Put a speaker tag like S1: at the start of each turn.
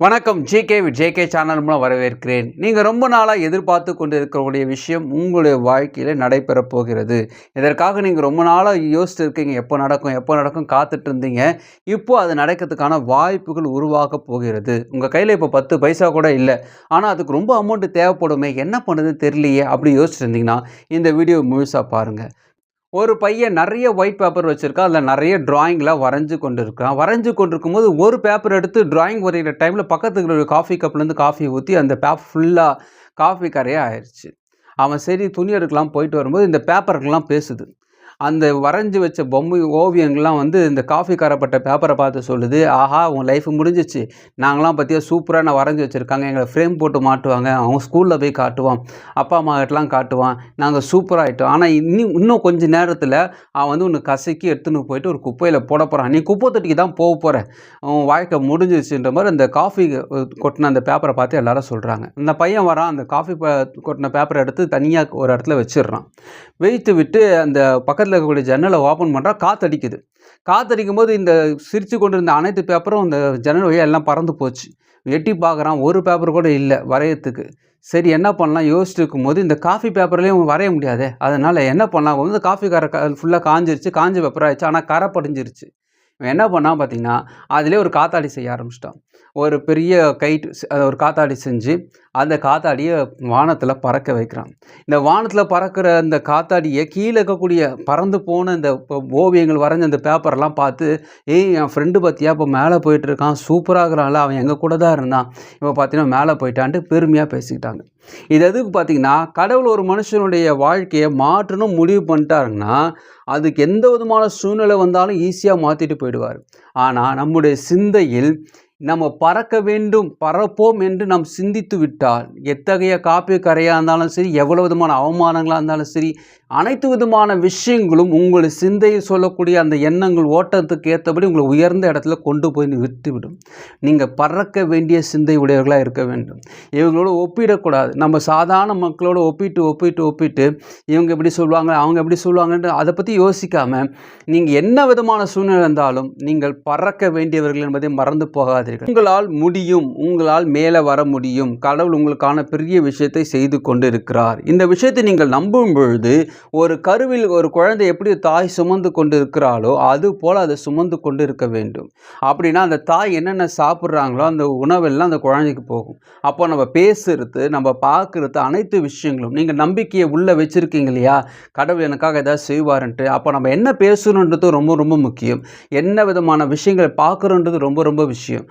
S1: வணக்கம். JK channel மூலம் வரவேற்கிறேன். நீங்கள் ரொம்ப நாளாக எதிர்பார்த்து கொண்டு இருக்கக்கூடிய விஷயம் உங்களுடைய வாழ்க்கையில் நடைபெறப் போகிறது. இதற்காக நீங்கள் ரொம்ப நாளாக யோசித்து இருக்கீங்க, எப்போ நடக்கும் காத்துட்டு இருந்தீங்க. இப்போது அது நடக்கிறதுக்கான வாய்ப்புகள் உருவாக போகிறது. உங்கள் கையில் இப்போ 10 பைசா கூட இல்லை, ஆனால் அதுக்கு ரொம்ப அமௌண்ட்டு தேவைப்படுமே, என்ன பண்ணுறதுன்னு தெரியலையே அப்படி யோசிச்சுட்டு இருந்தீங்கன்னா இந்த வீடியோ முழுசாக பாருங்கள். ஒரு பையன் நிறைய ஒயிட் பேப்பர் வச்சுருக்கான். அதில் நிறைய ட்ராயிங்லாம் வரைஞ்சு கொண்டு இருக்கான். வரைஞ்சு கொண்டிருக்கும்போது ஒரு பேப்பர் எடுத்து ட்ராயிங் வரைகிற டைமில் பக்கத்துக்கு இருக்கிற காஃபி கப்லேருந்து காஃபி ஊற்றி அந்த பேப்பர் ஃபுல்லாக காஃபி கரையாக ஆயிடுச்சு. அவன் சரி துணி எடுக்கலாம் போயிட்டு வரும்போது இந்த பேப்பருக்கெல்லாம் பேசுது. அந்த வரைஞ்சி வச்ச பொம்மை ஓவியங்கள்லாம் இந்த காஃபி கரைப்பட்ட பேப்பரை பார்த்து சொல்லுது, ஆஹா உன் லைஃப் முடிஞ்சிச்சு, நாங்களாம் பார்த்தியா சூப்பராக நான் வரைஞ்சி வச்சுருக்காங்க, எங்களை ஃப்ரேம் போட்டு மாட்டுவாங்க, அவன் ஸ்கூலில் போய் காட்டுவான், அப்பா அம்மா கிட்டலாம் காட்டுவான், நாங்கள் சூப்பராகிட்டோம். ஆனால் இன்னும் கொஞ்சம் நேரத்தில் அவன் உன்னை கசக்கி எடுத்துன்னு போயிட்டு ஒரு குப்பையில் போட போகிறான், நீ குப்பை தொட்டிக்கு தான் போக போகிற, அவன் வாழ்க்கை முடிஞ்சிச்சுன்ற மாதிரி அந்த காஃபி கொட்டின அந்த பேப்பரை பார்த்து எல்லாரும் சொல்கிறாங்க. அந்த பையன் வரான், அந்த காஃபி கொட்டின பேப்பரை எடுத்து தனியாக ஒரு இடத்துல வச்சிடுறான். வைத்து விட்டு அந்த பக்கத்தில் இருக்கக்கூடிய ஜன்னலை ஓப்பன் பண்ணுறான். காற்றடிக்கும் போது இந்த சிரித்து கொண்டு இருந்த அனைத்து பேப்பரும் அந்த ஜன்னல் வழியாக எல்லாம் பறந்து போச்சு. எட்டி பார்க்குறான், ஒரு பேப்பர் கூட இல்லை வரையத்துக்கு. சரி என்ன பண்ணலாம் யோசிச்சுட்டு இருக்கும்போது இந்த காஃபி பேப்பர்லேயும் வரைய முடியாதே, அதனால் என்ன பண்ணலாம், காஃபி கரை ஃபுல்லாக காஞ்ச பேப்பர் ஆயிடுச்சு, ஆனால் கரை படிஞ்சிருச்சு. இவன் என்ன பண்ணால் பார்த்தீங்கன்னா அதிலே ஒரு காத்தாடி செய்ய ஆரம்பிச்சிட்டான். ஒரு பெரிய ஒரு காத்தாடி செஞ்சு அந்த காத்தாடியை வானத்தில் பறக்க வைக்கிறான். இந்த வானத்தில் பறக்கிற அந்த காத்தாடியை கீழே இருக்கக்கூடிய பறந்து போன இந்த ஓவியங்கள் வரைஞ்ச அந்த பேப்பரெல்லாம் பார்த்து, ஏய் என் ஃப்ரெண்டு பார்த்தியா இப்போ மேலே போயிட்டுருக்கான், சூப்பராகிறான்ல, அவன் எங்கள் கூட தான் இருந்தான், இப்போ பார்த்தீங்கன்னா மேலே போயிட்டான்ட்டு பெருமையாக பேசிக்கிட்டாங்க. இது எதுக்கு பார்த்தீங்கன்னா, கடவுள் ஒரு மனுஷனுடைய வாழ்க்கையை மாற்றணும் முடிவு பண்ணிட்டாருன்னா அதுக்கு எந்த விதமான சூழ்நிலை வந்தாலும் ஈஸியாக மாற்றிட்டு போயிடுவார். ஆனால் நம்முடைய சிந்தையில் நம்ம பறக்க வேண்டும், பறப்போம் என்று நாம் சிந்தித்து விட்டால் எத்தகைய காப்பி கரையாக இருந்தாலும் சரி, எவ்வளோ விதமான அவமானங்களாக இருந்தாலும் சரி, அனைத்து விதமான விஷயங்களும் உங்கள் சிந்தையில் சொல்லக்கூடிய அந்த எண்ணங்கள் ஓட்டத்துக்கு ஏற்றபடி உங்களை உயர்ந்த இடத்துல கொண்டு போய் விட்டுவிடும். நீங்கள் பறக்க வேண்டிய சிந்தை உடையவர்களாக இருக்க வேண்டும். இவங்களோட ஒப்பிடக்கூடாது. நம்ம சாதாரண மக்களோட ஒப்பிட்டு இவங்க எப்படி சொல்லுவாங்க, அவங்க எப்படி சொல்லுவாங்கன்னு அதை பற்றி யோசிக்காமல் நீங்கள் என்ன விதமான சூழ்நிலை இருந்தாலும் நீங்கள் பறக்க வேண்டியவர்கள் என்பதை மறந்து போகாதீர்கள். உங்களால் முடியும், உங்களால் மேலே வர முடியும். கடவுள் உங்களுக்கான பெரிய விஷயத்தை செய்து கொண்டு இருக்கிறார். இந்த விஷயத்தை நீங்கள் நம்பும் பொழுது ஒரு கருவில் ஒரு குழந்தை எப்படி தாய் சுமந்து கொண்டு இருக்கிறாளோ அது போல் அதை சுமந்து கொண்டு இருக்க வேண்டும். அப்படின்னா அந்த தாய் என்னென்ன சாப்பிட்றாங்களோ அந்த உணவெல்லாம் அந்த குழந்தைக்கு போகும். அப்போ நம்ம பேசுறது, நம்ம பார்க்குறது, அனைத்து விஷயங்களும் நீங்கள் நம்பிக்கையை உள்ளே வச்சுருக்கீங்க இல்லையா, கடவுள் எனக்காக ஏதாவது செய்வாருன்ட்டு. அப்போ நம்ம என்ன பேசணுன்றது ரொம்ப ரொம்ப முக்கியம். என்ன விதமான விஷயங்களை பார்க்குறோன்றது ரொம்ப ரொம்ப விஷயம்.